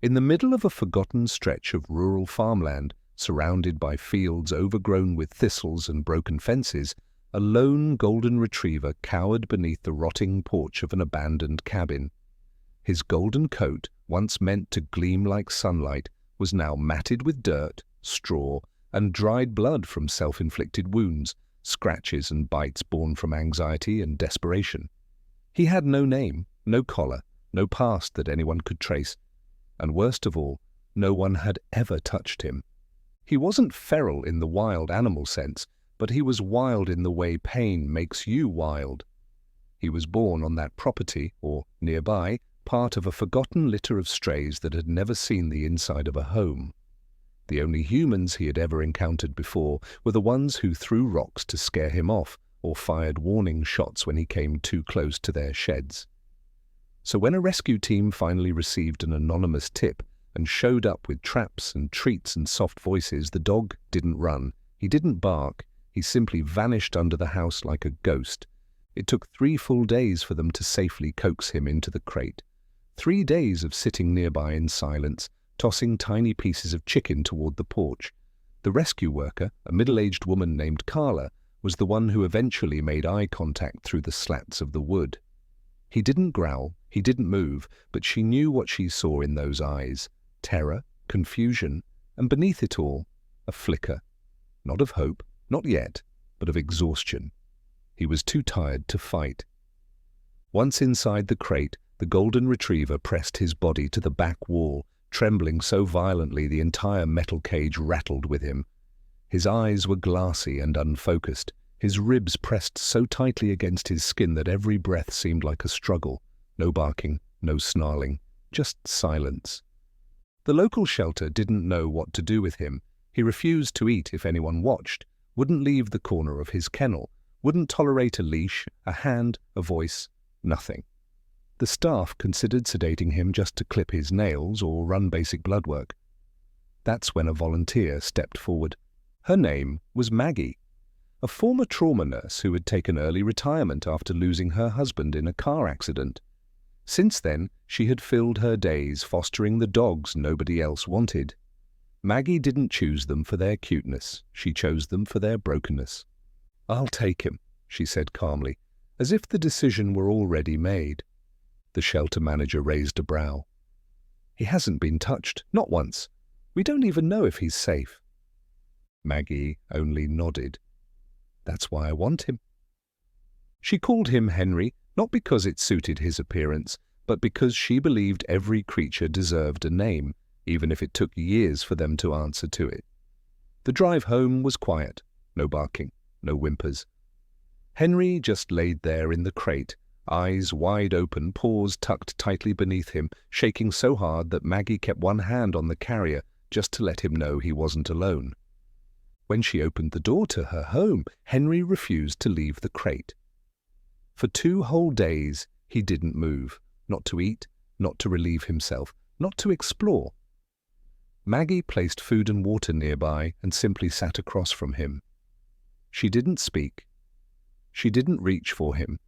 In the middle of a forgotten stretch of rural farmland, surrounded by fields overgrown with thistles and broken fences, a lone golden retriever cowered beneath the rotting porch of an abandoned cabin. His golden coat, once meant to gleam like sunlight, was now matted with dirt, straw, and dried blood from self-inflicted wounds, scratches and bites born from anxiety and desperation. He had no name, no collar, no past that anyone could trace, and worst of all, no one had ever touched him. He wasn't feral in the wild animal sense, but he was wild in the way pain makes you wild. He was born on that property, or nearby, part of a forgotten litter of strays that had never seen the inside of a home. The only humans he had ever encountered before were the ones who threw rocks to scare him off or fired warning shots when he came too close to their sheds. So when a rescue team finally received an anonymous tip and showed up with traps and treats and soft voices, the dog didn't run, he didn't bark, he simply vanished under the house like a ghost. It took 3 full days for them to safely coax him into the crate. 3 days of sitting nearby in silence, tossing tiny pieces of chicken toward the porch. The rescue worker, a middle-aged woman named Carla, was the one who eventually made eye contact through the slats of the wood. He didn't growl, he didn't move, but she knew what she saw in those eyes: terror, confusion, and beneath it all, a flicker. Not of hope, not yet, but of exhaustion. He was too tired to fight. Once inside the crate, the golden retriever pressed his body to the back wall, trembling so violently the entire metal cage rattled with him. His eyes were glassy and unfocused, his ribs pressed so tightly against his skin that every breath seemed like a struggle. No barking, no snarling, just silence. The local shelter didn't know what to do with him. He refused to eat if anyone watched, wouldn't leave the corner of his kennel, wouldn't tolerate a leash, a hand, a voice, nothing. The staff considered sedating him just to clip his nails or run basic blood work. That's when a volunteer stepped forward. Her name was Maggie, a former trauma nurse who had taken early retirement after losing her husband in a car accident. Since then, she had filled her days fostering the dogs nobody else wanted. Maggie didn't choose them for their cuteness, she chose them for their brokenness. "I'll take him," she said calmly, as if the decision were already made. The shelter manager raised a brow. "He hasn't been touched, not once. We don't even know if he's safe." Maggie only nodded. "That's why I want him." She called him Henry, not because it suited his appearance, but because she believed every creature deserved a name, even if it took years for them to answer to it. The drive home was quiet, no barking, no whimpers. Henry just laid there in the crate, eyes wide open, paws tucked tightly beneath him, shaking so hard that Maggie kept one hand on the carrier just to let him know he wasn't alone. When she opened the door to her home, Henry refused to leave the crate. For 2 whole days, he didn't move, not to eat, not to relieve himself, not to explore. Maggie placed food and water nearby and simply sat across from him. She didn't speak. She didn't reach for him.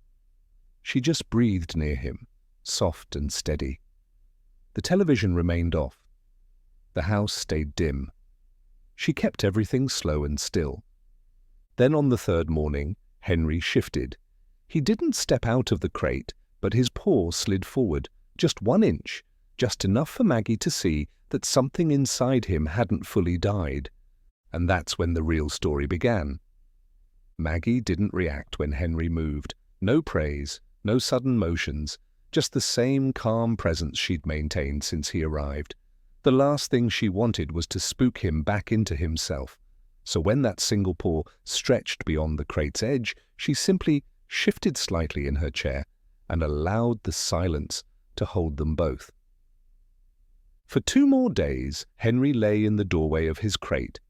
She just breathed near him, soft and steady. The television remained off. The house stayed dim. She kept everything slow and still. Then on the 3rd morning, Henry shifted. He didn't step out of the crate, but his paw slid forward, just 1 inch, just enough for Maggie to see that something inside him hadn't fully died. And that's when the real story began. Maggie didn't react when Henry moved. No praise, no sudden motions, just the same calm presence she'd maintained since he arrived. The last thing she wanted was to spook him back into himself. So when that single paw stretched beyond the crate's edge, she simply shifted slightly in her chair and allowed the silence to hold them both. For 2 more days, Henry lay in the doorway of his crate.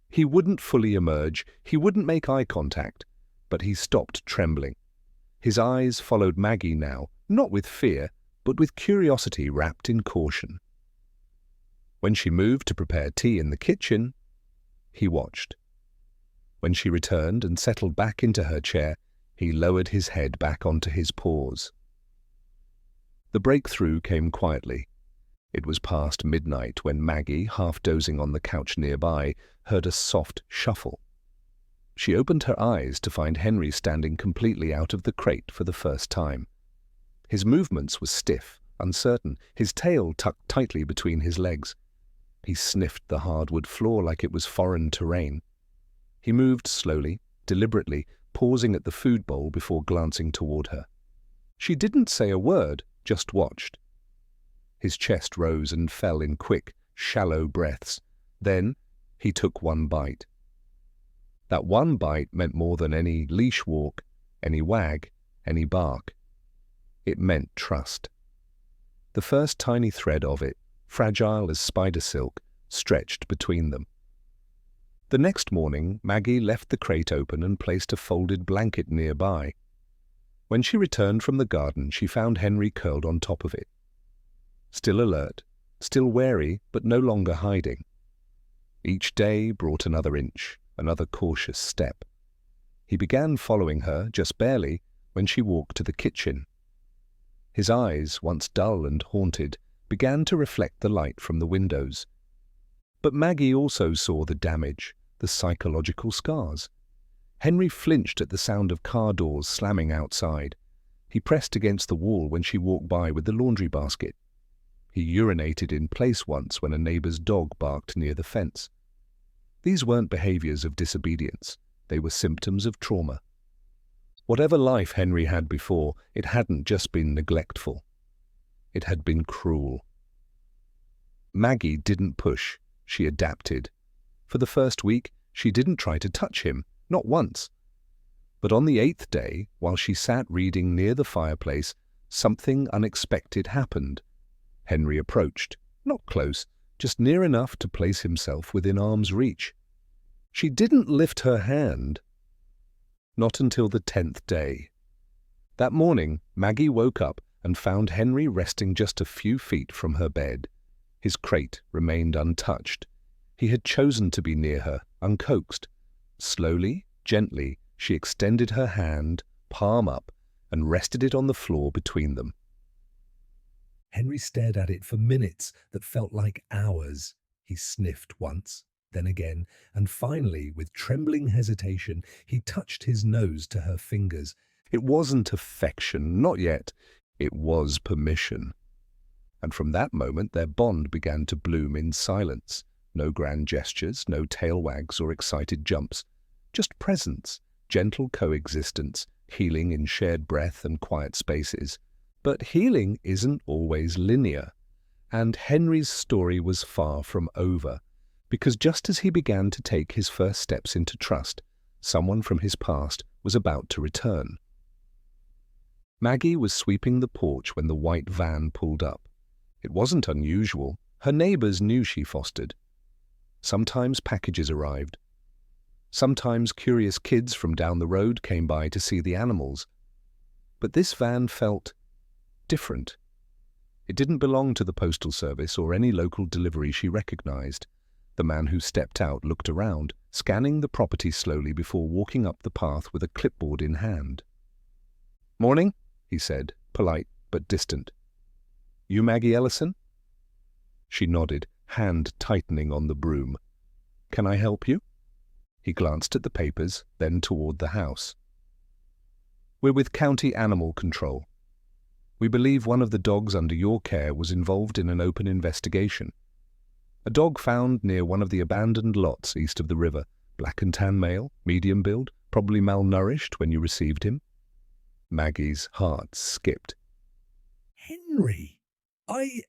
He wouldn't fully emerge, he wouldn't make eye contact, but he stopped trembling. His eyes followed Maggie now, not with fear, but with curiosity wrapped in caution. When she moved to prepare tea in the kitchen, he watched. When she returned and settled back into her chair, he lowered his head back onto his paws. The breakthrough came quietly. It was past midnight when Maggie, half dozing on the couch nearby, heard a soft shuffle. She opened her eyes to find Henry standing completely out of the crate for the first time. His movements were stiff, uncertain, his tail tucked tightly between his legs. He sniffed the hardwood floor like it was foreign terrain. He moved slowly, deliberately, pausing at the food bowl before glancing toward her. She didn't say a word, just watched. His chest rose and fell in quick, shallow breaths. Then he took one bite. That one bite meant more than any leash walk, any wag, any bark. It meant trust. The first tiny thread of it, fragile as spider silk, stretched between them. The next morning, Maggie left the crate open and placed a folded blanket nearby. When she returned from the garden, she found Henry curled on top of it. Still alert, still wary, but no longer hiding. Each day brought another inch, another cautious step. He began following her, just barely, when she walked to the kitchen. His eyes, once dull and haunted, began to reflect the light from the windows. But Maggie also saw the damage, the psychological scars. Henry flinched at the sound of car doors slamming outside. He pressed against the wall when she walked by with the laundry basket. He urinated in place once when a neighbor's dog barked near the fence. These weren't behaviors of disobedience. They were symptoms of trauma. Whatever life Henry had before, it hadn't just been neglectful. It had been cruel. Maggie didn't push. She adapted. For the first week, she didn't try to touch him, not once. But on the 8th day, while she sat reading near the fireplace, something unexpected happened. Henry approached, not close, just near enough to place himself within arm's reach. She didn't lift her hand. Not until the 10th day. That morning, Maggie woke up and found Henry resting just a few feet from her bed. His crate remained untouched. He had chosen to be near her, uncoaxed. Slowly, gently, she extended her hand, palm up, and rested it on the floor between them. Henry stared at it for minutes that felt like hours. He sniffed once, then again, and finally, with trembling hesitation, he touched his nose to her fingers. It wasn't affection, not yet. It was permission. And from that moment, their bond began to bloom in silence. No grand gestures, no tail wags or excited jumps. Just presence, gentle coexistence, healing in shared breath and quiet spaces. But healing isn't always linear. And Henry's story was far from over. Because just as he began to take his first steps into trust, someone from his past was about to return. Maggie was sweeping the porch when the white van pulled up. It wasn't unusual. Her neighbors knew she fostered. Sometimes packages arrived. Sometimes curious kids from down the road came by to see the animals. But this van felt different. It didn't belong to the postal service or any local delivery she recognized. The man who stepped out looked around, scanning the property slowly before walking up the path with a clipboard in hand. "Morning," he said, polite but distant. "You Maggie Ellison?" She nodded, hand tightening on the broom. "Can I help you?" He glanced at the papers, then toward the house. "We're with County Animal Control. We believe one of the dogs under your care was involved in an open investigation. A dog found near one of the abandoned lots east of the river, black and tan male, medium build, probably malnourished when you received him." Maggie's heart skipped. "Henry, I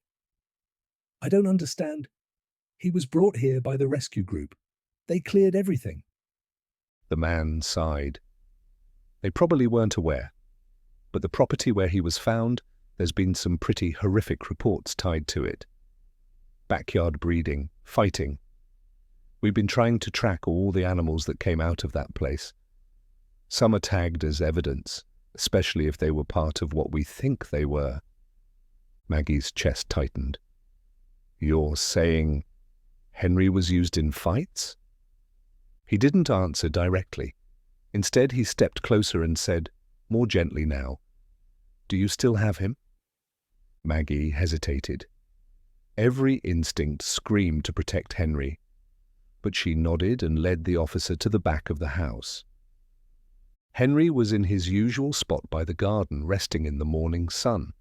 don't understand. He was brought here by the rescue group. They cleared everything." The man sighed. "They probably weren't aware. But the property where he was found, there's been some pretty horrific reports tied to it. Backyard breeding, fighting. We've been trying to track all the animals that came out of that place. Some are tagged as evidence, especially if they were part of what we think they were." Maggie's chest tightened. "You're saying Henry was used in fights?" He didn't answer directly. Instead, he stepped closer and said, more gently now, "Do you still have him?" Maggie hesitated. Every instinct screamed to protect Henry, but she nodded and led the officer to the back of the house. Henry was in his usual spot by the garden, resting in the morning sun.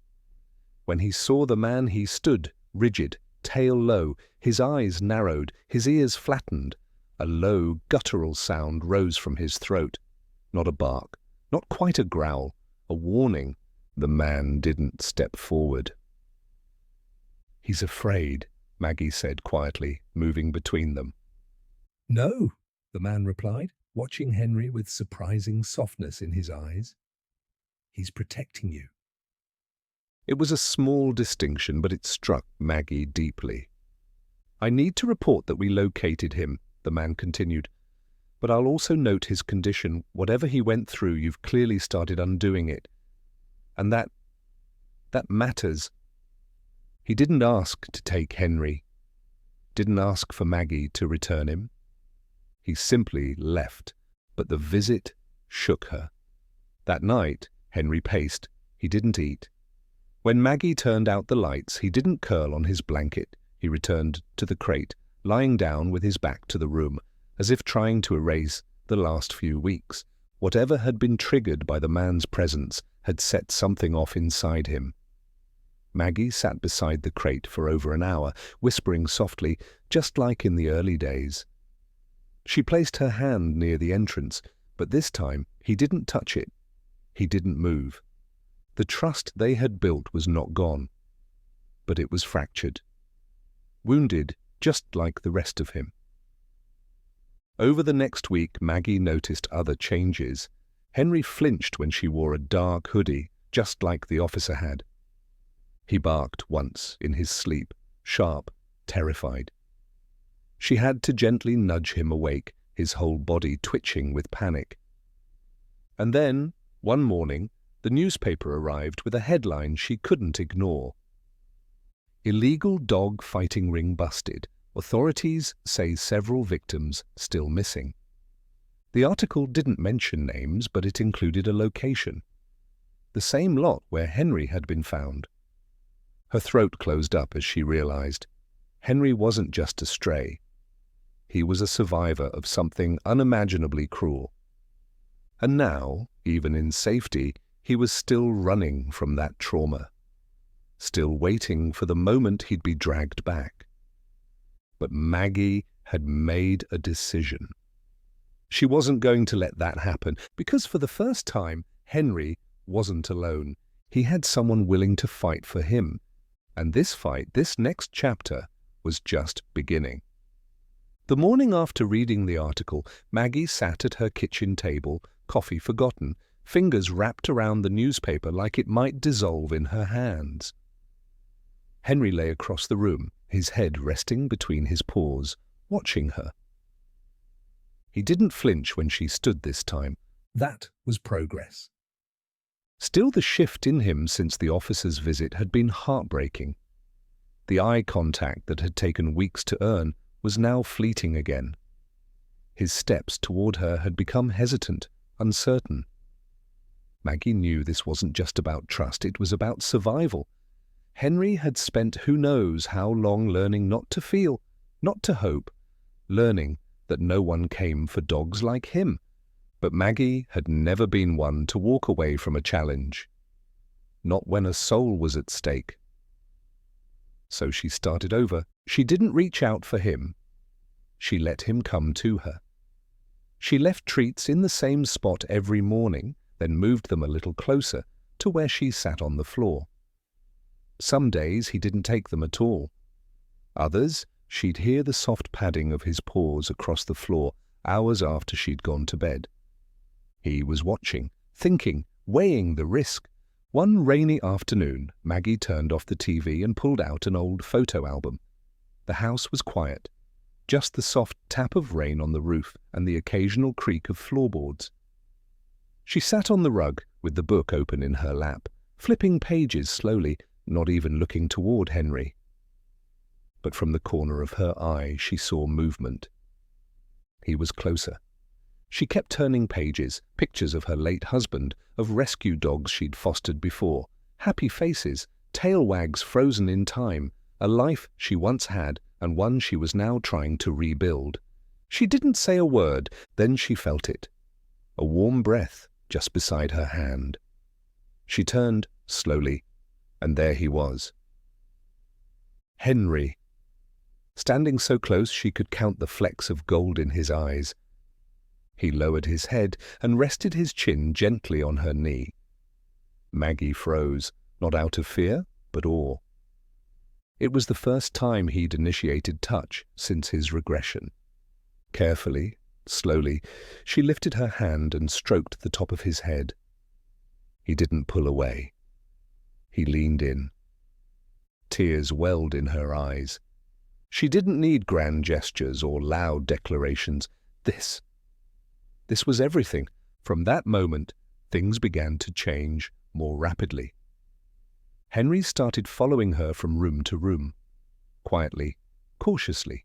When he saw the man, he stood, rigid, tail low, his eyes narrowed, his ears flattened. A low, guttural sound rose from his throat. Not a bark, not quite a growl, a warning. The man didn't step forward. "He's afraid," Maggie said quietly, moving between them. "No," the man replied, watching Henry with surprising softness in his eyes. "He's protecting you." It was a small distinction, but it struck Maggie deeply. "I need to report that we located him," the man continued. "But I'll also note his condition. Whatever he went through, you've clearly started undoing it. And that matters." He didn't ask to take Henry, didn't ask for Maggie to return him. He simply left, but the visit shook her. That night, Henry paced. He didn't eat. When Maggie turned out the lights, he didn't curl on his blanket. He returned to the crate, lying down with his back to the room, as if trying to erase the last few weeks. Whatever had been triggered by the man's presence had set something off inside him. Maggie sat beside the crate for over an hour, whispering softly, just like in the early days. She placed her hand near the entrance, but this time he didn't touch it. He didn't move. The trust they had built was not gone, but it was fractured, wounded just like the rest of him. Over the next week, Maggie noticed other changes. Henry flinched when she wore a dark hoodie, just like the officer had. He barked once in his sleep, sharp, terrified. She had to gently nudge him awake, his whole body twitching with panic. And then, one morning, the newspaper arrived with a headline she couldn't ignore. "Illegal dog fighting ring busted. Authorities say several victims still missing." The article didn't mention names, but it included a location. The same lot where Henry had been found. Her throat closed up as she realized Henry wasn't just a stray. He was a survivor of something unimaginably cruel. And now, even in safety, he was still running from that trauma, still waiting for the moment he'd be dragged back. But Maggie had made a decision. She wasn't going to let that happen, because for the first time, Henry wasn't alone. He had someone willing to fight for him. And this fight, this next chapter, was just beginning. The morning after reading the article, Maggie sat at her kitchen table, coffee forgotten, fingers wrapped around the newspaper like it might dissolve in her hands. Henry lay across the room, his head resting between his paws, watching her. He didn't flinch when she stood this time. That was progress. Still, the shift in him since the officer's visit had been heartbreaking. The eye contact that had taken weeks to earn was now fleeting again. His steps toward her had become hesitant, uncertain. Maggie knew this wasn't just about trust, it was about survival. Henry had spent who knows how long learning not to feel, not to hope, learning that no one came for dogs like him. But Maggie had never been one to walk away from a challenge, not when a soul was at stake. So she started over. She didn't reach out for him. She let him come to her. She left treats in the same spot every morning, then moved them a little closer to where she sat on the floor. Some days he didn't take them at all. Others, she'd hear the soft padding of his paws across the floor hours after she'd gone to bed. He was watching, thinking, weighing the risk. One rainy afternoon, Maggie turned off the TV and pulled out an old photo album. The house was quiet, just the soft tap of rain on the roof and the occasional creak of floorboards. She sat on the rug with the book open in her lap, flipping pages slowly, not even looking toward Henry. But from the corner of her eye, she saw movement. He was closer. She kept turning pages, pictures of her late husband, of rescue dogs she'd fostered before, happy faces, tail wags frozen in time, a life she once had and one she was now trying to rebuild. She didn't say a word, then she felt it. A warm breath just beside her hand. She turned slowly, and there he was. Henry. Standing so close she could count the flecks of gold in his eyes. He lowered his head and rested his chin gently on her knee. Maggie froze, not out of fear, but awe. It was the first time he'd initiated touch since his regression. Carefully, slowly, she lifted her hand and stroked the top of his head. He didn't pull away. He leaned in. Tears welled in her eyes. She didn't need grand gestures or loud declarations. This was everything. From that moment, things began to change more rapidly. Henry started following her from room to room, quietly, cautiously.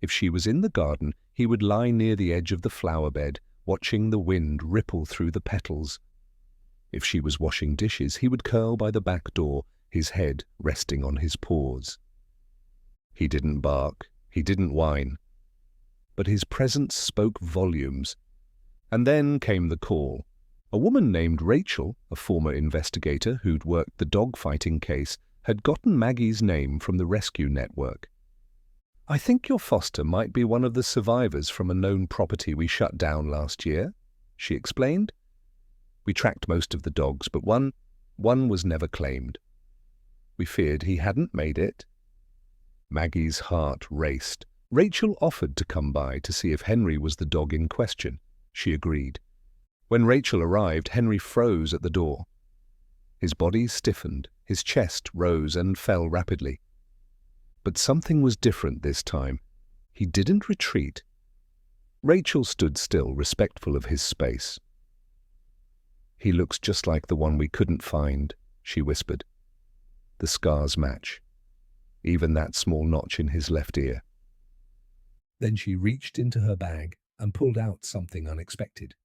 If she was in the garden, he would lie near the edge of the flower bed, watching the wind ripple through the petals. If she was washing dishes, he would curl by the back door, his head resting on his paws. He didn't bark, he didn't whine, but his presence spoke volumes. And then came the call. A woman named Rachel, a former investigator who'd worked the dog-fighting case, had gotten Maggie's name from the rescue network. "I think your foster might be one of the survivors from a known property we shut down last year," she explained. "We tracked most of the dogs, but one was never claimed. We feared he hadn't made it." Maggie's heart raced. Rachel offered to come by to see if Henry was the dog in question. She agreed. When Rachel arrived, Henry froze at the door. His body stiffened, his chest rose and fell rapidly. But something was different this time. He didn't retreat. Rachel stood still, respectful of his space. "He looks just like the one we couldn't find," she whispered. "The scars match. Even that small notch in his left ear." Then she reached into her bag and pulled out something unexpected.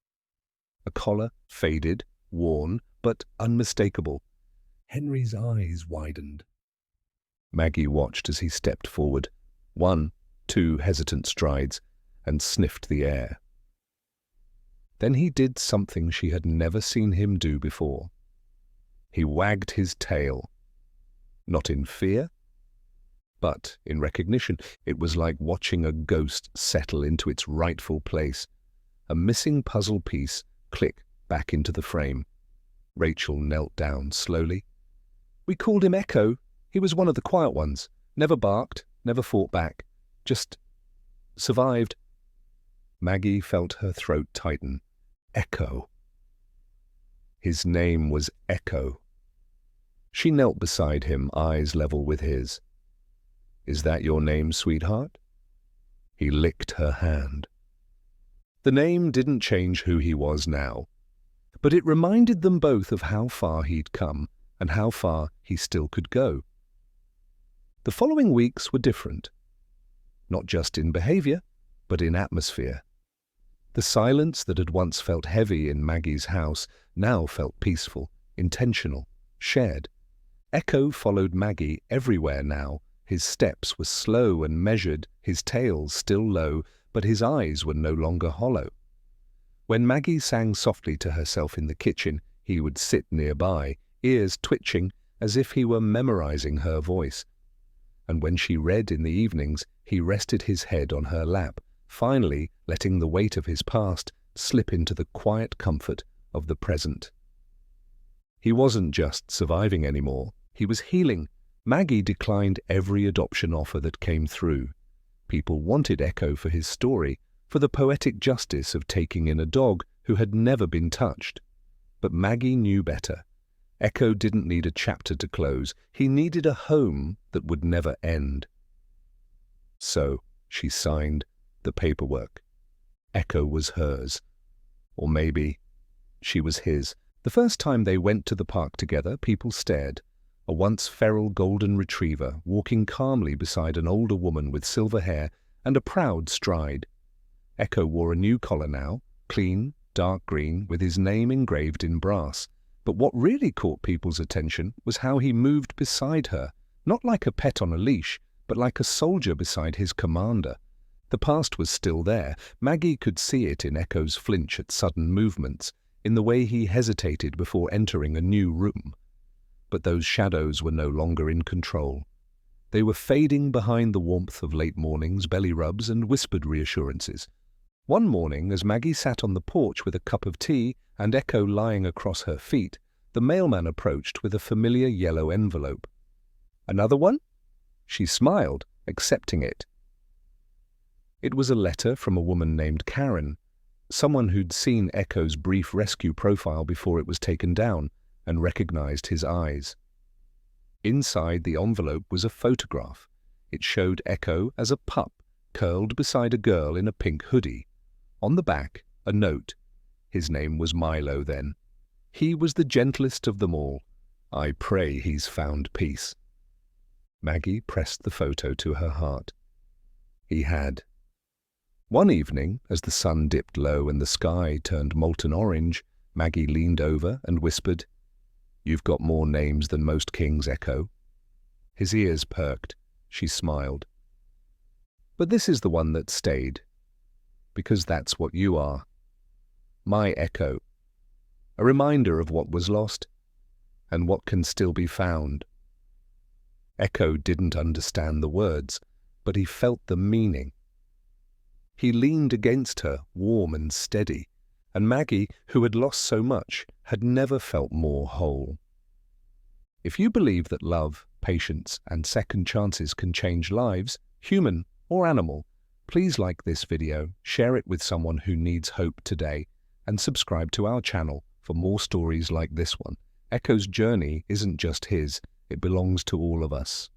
A collar, faded, worn, but unmistakable. Henry's eyes widened. Maggie watched as he stepped forward, 1, 2 hesitant strides, and sniffed the air. Then he did something she had never seen him do before. He wagged his tail. Not in fear, but in recognition. It was like watching a ghost settle into its rightful place. A missing puzzle piece click back into the frame. Rachel knelt down slowly. "We called him Echo. He was one of the quiet ones. Never barked, never fought back. Just survived." Maggie felt her throat tighten. Echo. His name was Echo. She knelt beside him, eyes level with his. "Is that your name, sweetheart?" He licked her hand. The name didn't change who he was now, but it reminded them both of how far he'd come and how far he still could go. The following weeks were different, not just in behavior, but in atmosphere. The silence that had once felt heavy in Maggie's house now felt peaceful, intentional, shared. Echo followed Maggie everywhere now. His steps were slow and measured, his tail still low, but his eyes were no longer hollow. When Maggie sang softly to herself in the kitchen, he would sit nearby, ears twitching as if he were memorizing her voice. And when she read in the evenings, he rested his head on her lap, finally letting the weight of his past slip into the quiet comfort of the present. He wasn't just surviving anymore, he was healing. Maggie declined every adoption offer that came through. People wanted Echo for his story, for the poetic justice of taking in a dog who had never been touched. But Maggie knew better. Echo didn't need a chapter to close. He needed a home that would never end. So she signed the paperwork. Echo was hers. Or maybe she was his. The first time they went to the park together, people stared. A once feral golden retriever walking calmly beside an older woman with silver hair and a proud stride. Echo wore a new collar now, clean, dark green, with his name engraved in brass. But what really caught people's attention was how he moved beside her, Not like a pet on a leash, but like a soldier beside his commander. The past was still there. Maggie could see it in Echo's flinch at sudden movements, in the way he hesitated before entering a new room. But those shadows were no longer in control. They were fading behind the warmth of late mornings, belly rubs, and whispered reassurances. One morning, as Maggie sat on the porch with a cup of tea and Echo lying across her feet, the mailman approached with a familiar yellow envelope. "Another one?" She smiled, accepting it. It was a letter from a woman named Karen, someone who'd seen Echo's brief rescue profile before it was taken down and recognized his eyes. Inside the envelope was a photograph. It showed Echo as a pup, curled beside a girl in a pink hoodie. On the back, a note. His name was Milo then. He was the gentlest of them all. I pray he's found peace. Maggie pressed the photo to her heart. He had. One evening, as the sun dipped low and the sky turned molten orange, Maggie leaned over and whispered, "You've got more names than most kings, Echo." His ears perked. She smiled. "But this is the one that stayed, because that's what you are. My Echo. A reminder of what was lost and what can still be found." Echo didn't understand the words, but he felt the meaning. He leaned against her, warm and steady, and Maggie, who had lost so much, had never felt more whole. If you believe that love, patience, and second chances can change lives, human or animal, please like this video, share it with someone who needs hope today, and subscribe to our channel for more stories like this one. Echo's journey isn't just his, it belongs to all of us.